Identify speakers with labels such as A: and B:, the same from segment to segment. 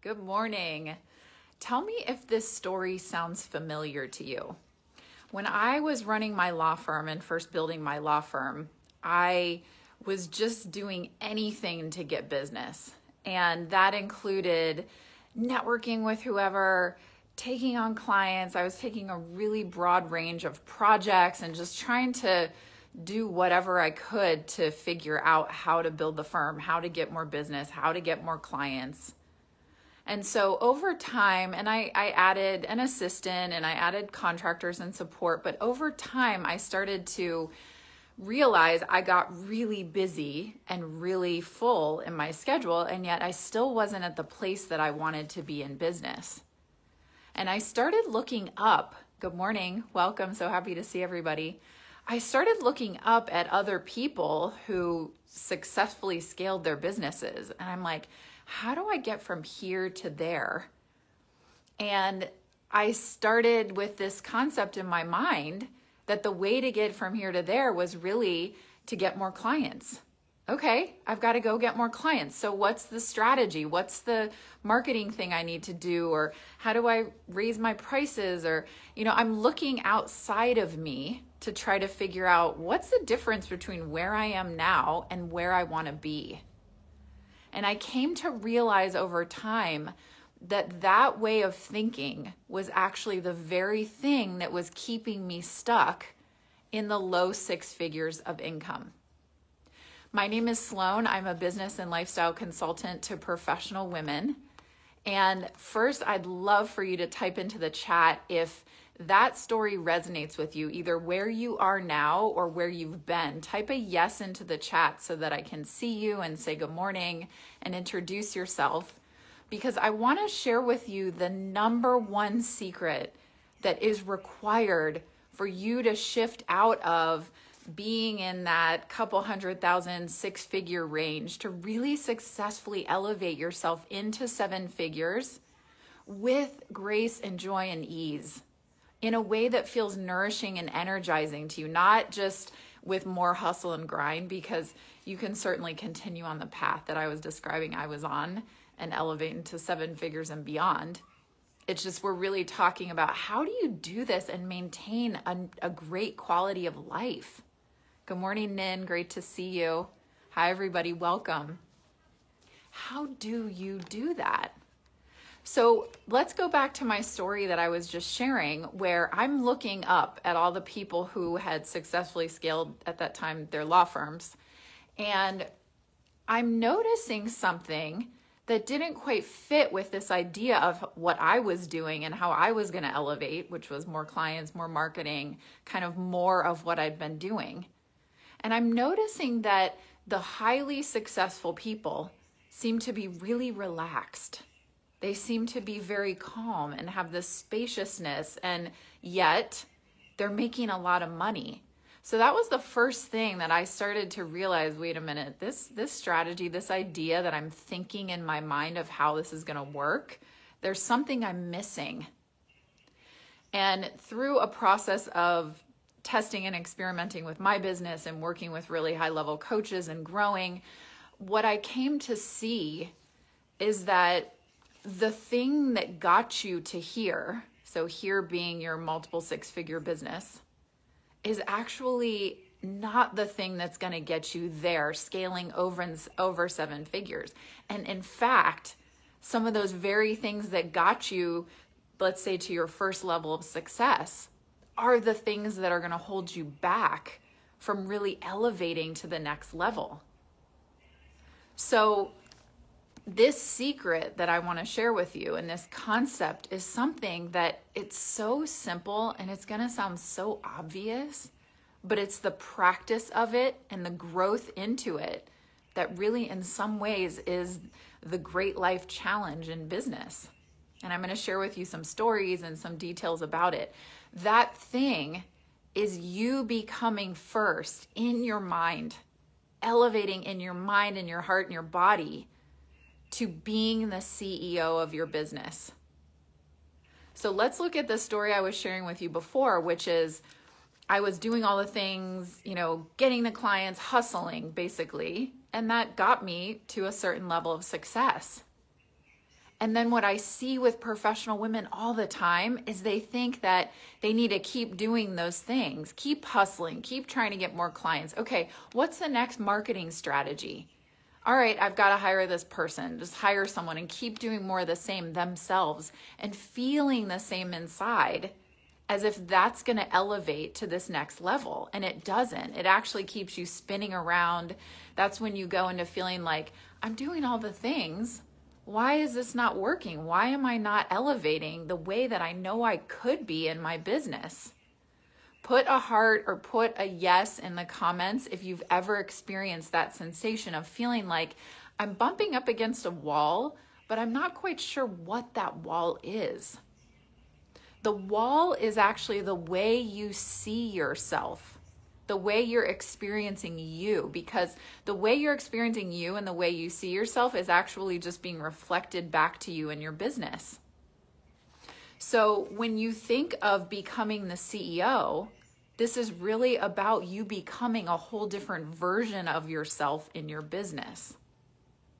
A: Good morning. Tell me if this story sounds familiar to you. When I was running my law firm and first building my law firm, I was just doing anything to get business. And that included networking with whoever, taking on clients. I was taking a really broad range of projects and just trying to do whatever I could to figure out how to build the firm, how to get more business, how to get more clients. And so over time, and I added an assistant and I added contractors and support, but over time I started to realize I got really busy and really full in my schedule, and yet I still wasn't at the place that I wanted to be in business. And I started looking up. Good morning, welcome, so happy to see everybody. I started looking up at other people who successfully scaled their businesses, and I'm like, how do I get from here to there? And I started with this concept in my mind that the way to get from here to there was really to get more clients. Okay, I've got to go get more clients. So what's the strategy? What's the marketing thing I need to do? Or how do I raise my prices? Or, I'm looking outside of me to try to figure out what's the difference between where I am now and where I want to be. And I came to realize over time that that way of thinking was actually the very thing that was keeping me stuck in the low six figures of income. My name is Sloan. I'm a business and lifestyle consultant to professional women. And first, I'd love for you to type into the chat if that story resonates with you, either where you are now or where you've been. Type a yes into the chat so that I can see you and say good morning and introduce yourself, because I want to share with you the number one secret that is required for you to shift out of being in that couple 100,000 six-figure range to really successfully elevate yourself into seven figures with grace and joy and ease, in a way that feels nourishing and energizing to you, not just with more hustle and grind, because you can certainly continue on the path that I was describing I was on and elevate into seven figures and beyond. It's just, we're really talking about how do you do this and maintain a great quality of life. Good morning, Nin. Great to see you. Hi, everybody. Welcome. How do you do that? So let's go back to my story that I was just sharing, where I'm looking up at all the people who had successfully scaled at that time their law firms. And I'm noticing something that didn't quite fit with this idea of what I was doing and how I was going to elevate, which was more clients, more marketing, kind of more of what I'd been doing. And I'm noticing that the highly successful people seem to be really relaxed. They seem to be very calm and have this spaciousness, and yet they're making a lot of money. So that was the first thing that I started to realize, wait a minute, this strategy, this idea that I'm thinking in my mind of how this is going to work, there's something I'm missing. And through a process of testing and experimenting with my business and working with really high-level coaches and growing, what I came to see is that the thing that got you to here, so here being your multiple six-figure business, is actually not the thing that's going to get you there, scaling over seven figures. And in fact, some of those very things that got you, let's say, to your first level of success are the things that are going to hold you back from really elevating to the next level. So this secret that I want to share with you, and this concept, is something that it's so simple and it's going to sound so obvious, but it's the practice of it and the growth into it that really in some ways is the great life challenge in business. And I'm going to share with you some stories and some details about it. That thing is you becoming first in your mind, elevating in your mind and your heart and your body to being the CEO of your business. So let's look at the story I was sharing with you before, which is I was doing all the things, getting the clients, hustling basically, and that got me to a certain level of success. And then what I see with professional women all the time is they think that they need to keep doing those things, keep hustling, keep trying to get more clients. Okay, what's the next marketing strategy? All right, I've got to hire this person. Just hire someone and keep doing more of the same themselves and feeling the same inside, as if that's going to elevate to this next level. And it doesn't. It actually keeps you spinning around. That's when you go into feeling like, I'm doing all the things. Why is this not working? Why am I not elevating the way that I know I could be in my business? Put a heart or put a yes in the comments if you've ever experienced that sensation of feeling like I'm bumping up against a wall, but I'm not quite sure what that wall is. The wall is actually the way you see yourself, the way you're experiencing you, because the way you're experiencing you and the way you see yourself is actually just being reflected back to you in your business. So when you think of becoming the CEO, this is really about you becoming a whole different version of yourself in your business.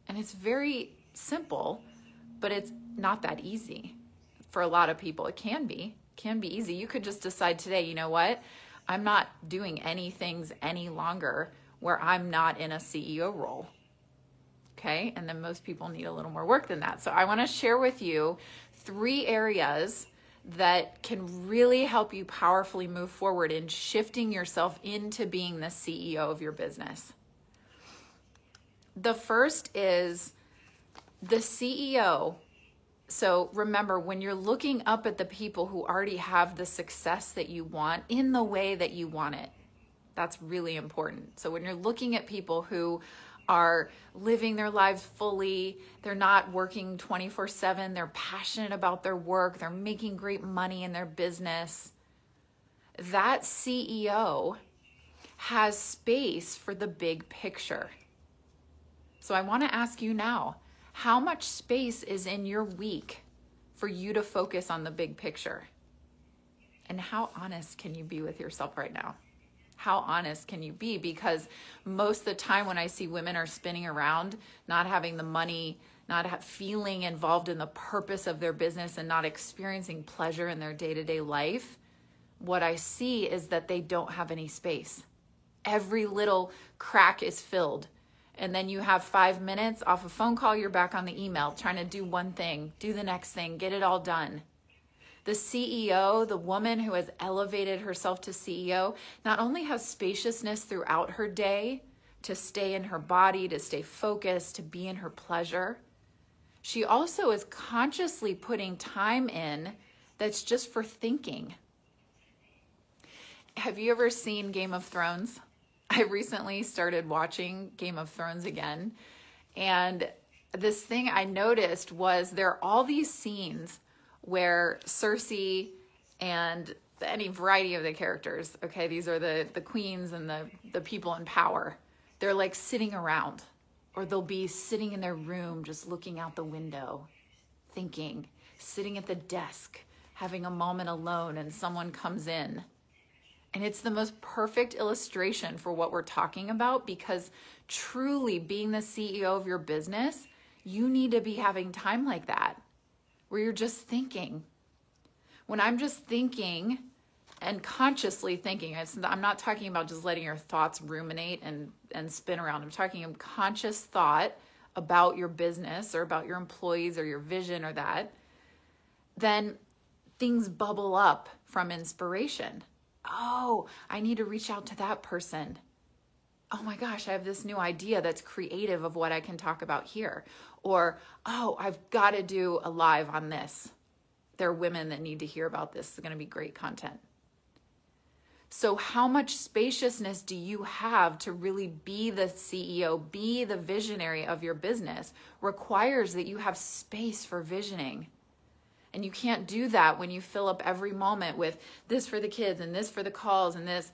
A: And it's very simple, but it's not that easy. For a lot of people, it can be easy. You could just decide today, you know what? I'm not doing any things any longer where I'm not in a CEO role. Okay? And then most people need a little more work than that. So I want to share with you 3 areas that can really help you powerfully move forward in shifting yourself into being the CEO of your business. The first is the CEO. So remember, when you're looking up at the people who already have the success that you want in the way that you want it, that's really important. So when you're looking at people who are living their lives fully, they're not working 24/7, they're passionate about their work, they're making great money in their business, that CEO has space for the big picture. So I want to ask you now, how much space is in your week for you to focus on the big picture? And how honest can you be with yourself right now? How honest can you be? Because most of the time when I see women are spinning around, not having the money, not feeling involved in the purpose of their business and not experiencing pleasure in their day-to-day life, what I see is that they don't have any space. Every little crack is filled. And then you have 5 minutes off a phone call, you're back on the email, trying to do one thing, do the next thing, get it all done. The CEO, the woman who has elevated herself to CEO, not only has spaciousness throughout her day to stay in her body, to stay focused, to be in her pleasure, she also is consciously putting time in that's just for thinking. Have you ever seen Game of Thrones? I recently started watching Game of Thrones again, and this thing I noticed was there are all these scenes where Cersei and any variety of the characters, okay, these are the queens and the people in power, they're like sitting around, or they'll be sitting in their room just looking out the window, thinking, sitting at the desk, having a moment alone, and someone comes in. And it's the most perfect illustration for what we're talking about, because truly being the CEO of your business, you need to be having time like that, where you're just thinking. When I'm just thinking and consciously thinking, I'm not talking about just letting your thoughts ruminate and spin around. I'm talking of conscious thought about your business or about your employees or your vision or that, then things bubble up from inspiration. Oh, I need to reach out to that person. Oh my gosh, I have this new idea that's creative of what I can talk about here. Or, oh, I've got to do a live on this. There are women that need to hear about this. It's going to be great content. So how much spaciousness do you have to really be the CEO, be the visionary of your business? Requires that you have space for visioning. And you can't do that when you fill up every moment with this for the kids and this for the calls and this.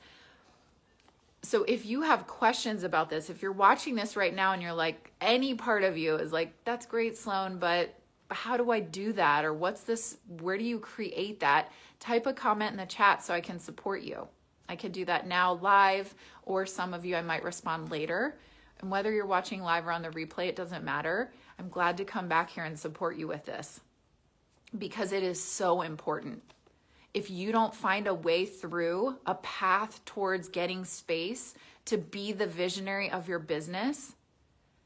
A: So if you have questions about this, if you're watching this right now and you're like, any part of you is like, that's great, Sloan, but how do I do that? Or what's this? Where do you create that? Type a comment in the chat so I can support you. I could do that now live, or some of you I might respond later. And whether you're watching live or on the replay, it doesn't matter. I'm glad to come back here and support you with this because it is so important. If you don't find a way through, a path towards getting space to be the visionary of your business,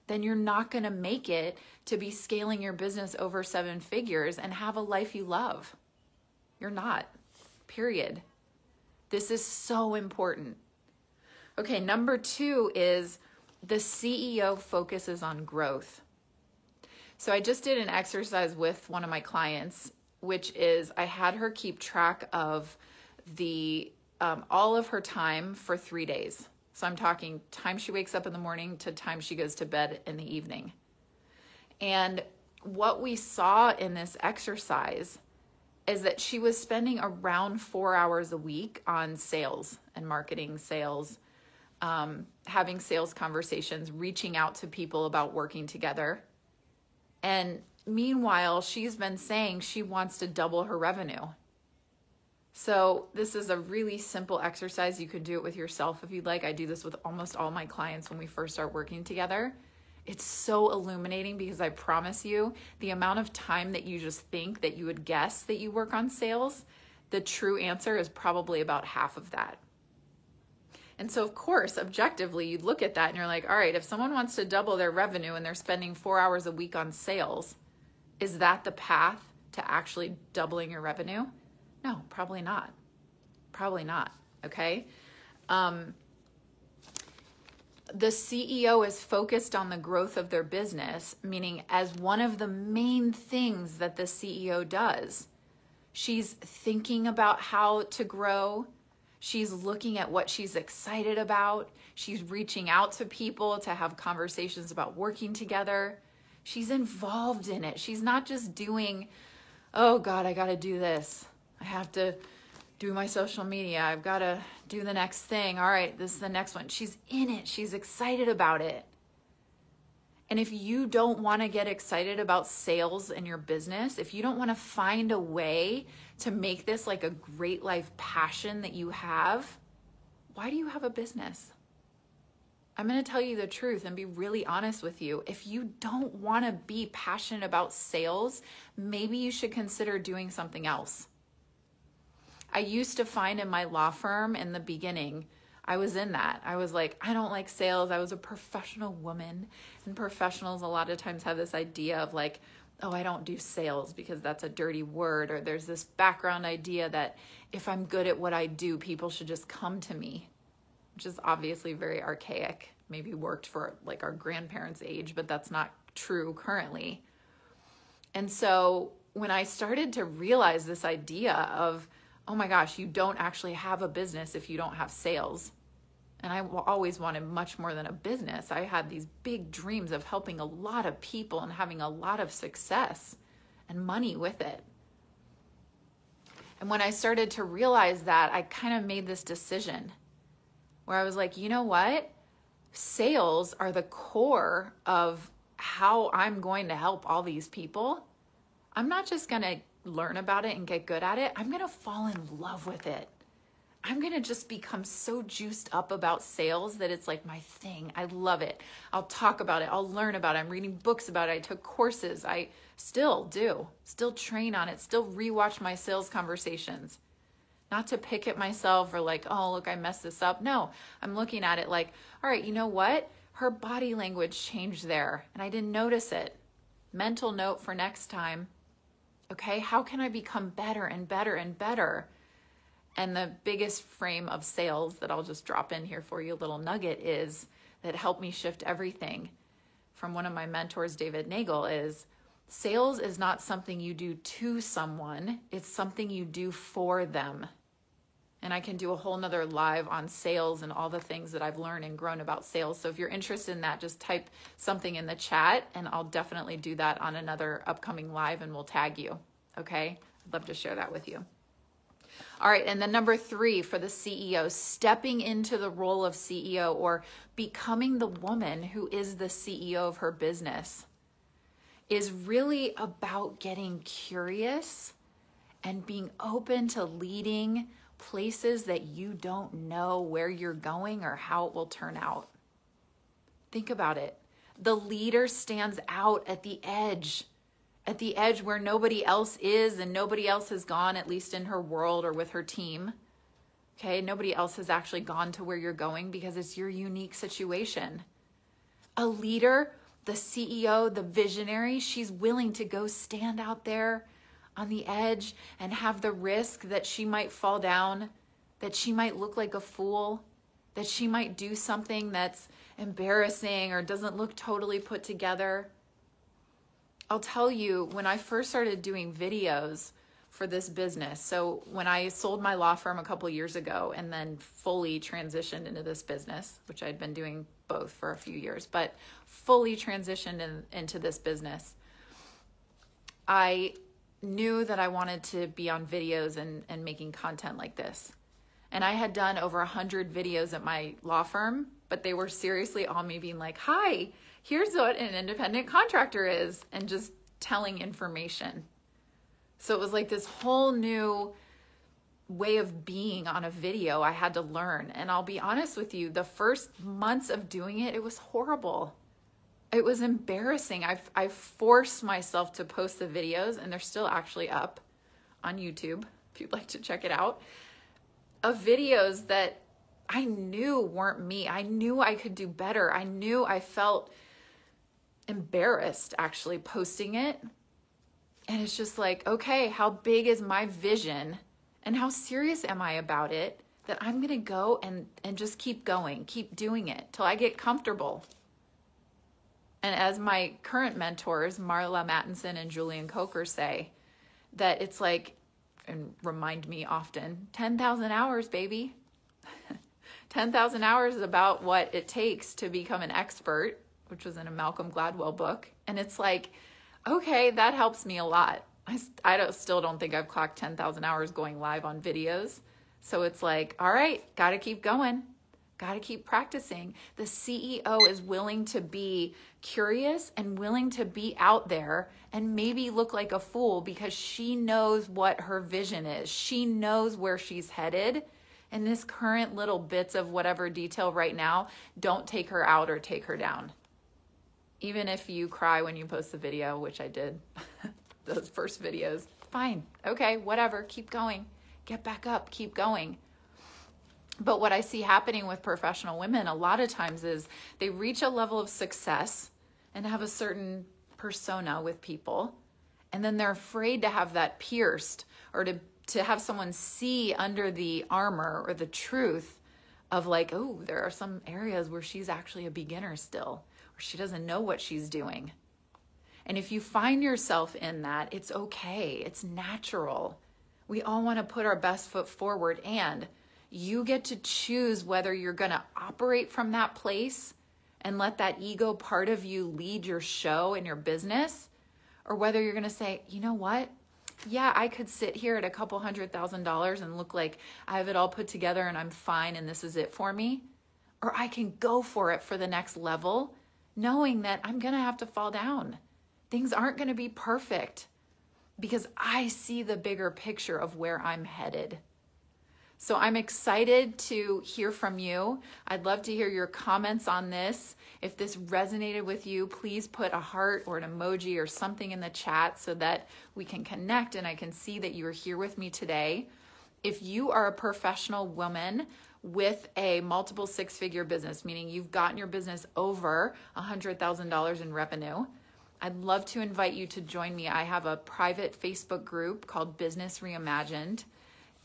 A: then you're not going to make it to be scaling your business over 7 figures and have a life you love. You're not, period. This is so important. Okay, number 2 is the CEO focuses on growth. So I just did an exercise with one of my clients, which is I had her keep track of the all of her time for 3 days. So I'm talking time she wakes up in the morning to time she goes to bed in the evening. And what we saw in this exercise is that she was spending around 4 hours a week on sales and marketing, sales, having sales conversations, reaching out to people about working together. And meanwhile, she's been saying she wants to double her revenue. So this is a really simple exercise. You could do it with yourself if you'd like. I do this with almost all my clients when we first start working together. It's so illuminating because I promise you, the amount of time that you just think that you would guess that you work on sales, the true answer is probably about half of that. And so, of course, objectively, you'd look at that and you're like, all right, if someone wants to double their revenue and they're spending 4 hours a week on sales, is that the path to actually doubling your revenue? No, probably not. Probably not, okay? The CEO is focused on the growth of their business, meaning as one of the main things that the CEO does. She's thinking about how to grow. She's looking at what she's excited about. She's reaching out to people to have conversations about working together. She's involved in it. She's not just doing, oh God, I got to do this. I have to do my social media. I've got to do the next thing. All right, this is the next one. She's in it. She's excited about it. And if you don't want to get excited about sales in your business, if you don't want to find a way to make this like a great life passion that you have, why do you have a business? I'm going to tell you the truth and be really honest with you. If you don't want to be passionate about sales, maybe you should consider doing something else. I used to find in my law firm in the beginning, I was in that. I was like, I don't like sales. I was a professional woman, and professionals a lot of times have this idea of like, oh, I don't do sales because that's a dirty word, or there's this background idea that if I'm good at what I do, people should just come to me, which is obviously very archaic, maybe worked for like our grandparents' age, but that's not true currently. And so when I started to realize this idea of, oh my gosh, you don't actually have a business if you don't have sales. And I always wanted much more than a business. I had these big dreams of helping a lot of people and having a lot of success and money with it. And when I started to realize that, I kind of made this decision where I was like, you know what? Sales are the core of how I'm going to help all these people. I'm not just going to learn about it and get good at it. I'm going to fall in love with it. I'm going to just become so juiced up about sales that it's like my thing. I love it. I'll talk about it. I'll learn about it. I'm reading books about it. I took courses. I still do. Still train on it. Still rewatch my sales conversations. Not to pick at myself or like, oh, look, I messed this up. No, I'm looking at it like, all right, you know what? Her body language changed there and I didn't notice it. Mental note for next time. Okay, how can I become better and better and better? And the biggest frame of sales that I'll just drop in here for you, a little nugget, is that helped me shift everything from one of my mentors, David Nagel, is sales is not something you do to someone, it's something you do for them. And I can do a whole nother live on sales and all the things that I've learned and grown about sales. So if you're interested in that, just type something in the chat and I'll definitely do that on another upcoming live and we'll tag you. Okay? I'd love to share that with you. All right, and then number 3 for the CEO, stepping into the role of CEO or becoming the woman who is the CEO of her business is really about getting curious and being open to leading places that you don't know where you're going or how it will turn out. Think about it. The leader stands out at the edge where nobody else is and nobody else has gone, at least in her world or with her team. Okay, nobody else has actually gone to where you're going because it's your unique situation. A leader, the CEO, the visionary, she's willing to go stand out there on the edge and have the risk that she might fall down, that she might look like a fool, that she might do something that's embarrassing or doesn't look totally put together. I'll tell you, when I first started doing videos for this business, so when I sold my law firm a couple years ago and then fully transitioned into this business, which I'd been doing both for a few years, but fully transitioned into this business, I knew that I wanted to be on videos and making content like this. And I had done over 100 videos at my law firm, but they were seriously all me being like, hi, here's what an independent contractor is, and just telling information. So it was like this whole new way of being on a video I had to learn. And I'll be honest with you, the first months of doing it, it was horrible. It was embarrassing. I forced myself to post the videos, and they're still actually up on YouTube if you'd like to check it out, of videos that I knew weren't me. I knew I could do better. I knew I felt embarrassed actually posting it. And it's just like, okay, how big is my vision and how serious am I about it that I'm going to go and just keep going, keep doing it till I get comfortable. And as my current mentors, Marla Mattinson and Julian Coker, say, that it's like, and remind me often, 10,000 hours, baby. 10,000 hours is about what it takes to become an expert, which was in a Malcolm Gladwell book. And it's like, okay, that helps me a lot. I still don't think I've clocked 10,000 hours going live on videos. So it's like, all right, got to keep going. Got to keep practicing. The CEO is willing to be curious and willing to be out there and maybe look like a fool because she knows what her vision is. She knows where she's headed. And this current little bits of whatever detail right now, don't take her out or take her down. Even if you cry when you post the video, which I did, those first videos, fine. Okay, whatever, keep going. Get back up, keep going. But what I see happening with professional women a lot of times is they reach a level of success and have a certain persona with people. And then they're afraid to have that pierced or to have someone see under the armor or the truth of like, oh, there are some areas where she's actually a beginner still, or she doesn't know what she's doing. And if you find yourself in that, it's okay. It's natural. We all want to put our best foot forward, and you get to choose whether you're going to operate from that place and let that ego part of you lead your show and your business, or whether you're going to say, you know what? Yeah, I could sit here at a couple $100,000 and look like I have it all put together and I'm fine and this is it for me. Or I can go for it for the next level, knowing that I'm going to have to fall down. Things aren't going to be perfect because I see the bigger picture of where I'm headed. So I'm excited to hear from you. I'd love to hear your comments on this. If this resonated with you, please put a heart or an emoji or something in the chat so that we can connect and I can see that you are here with me today. If you are a professional woman with a multiple six-figure business, meaning you've gotten your business over $100,000 in revenue, I'd love to invite you to join me. I have a private Facebook group called Business Reimagined.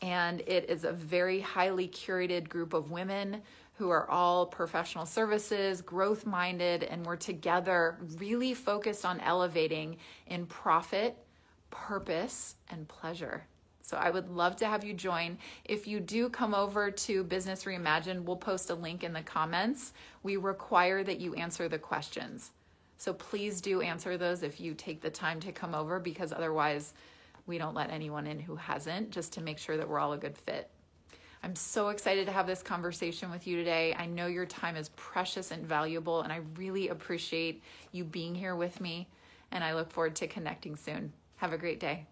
A: And it is a very highly curated group of women who are all professional services, growth-minded, and we're together really focused on elevating in profit, purpose, and pleasure. So I would love to have you join. If you do come over to Business Reimagined, we'll post a link in the comments. We require that you answer the questions. So please do answer those if you take the time to come over, because otherwise we don't let anyone in who hasn't, just to make sure that we're all a good fit. I'm so excited to have this conversation with you today. I know your time is precious and valuable, and I really appreciate you being here with me, and I look forward to connecting soon. Have a great day.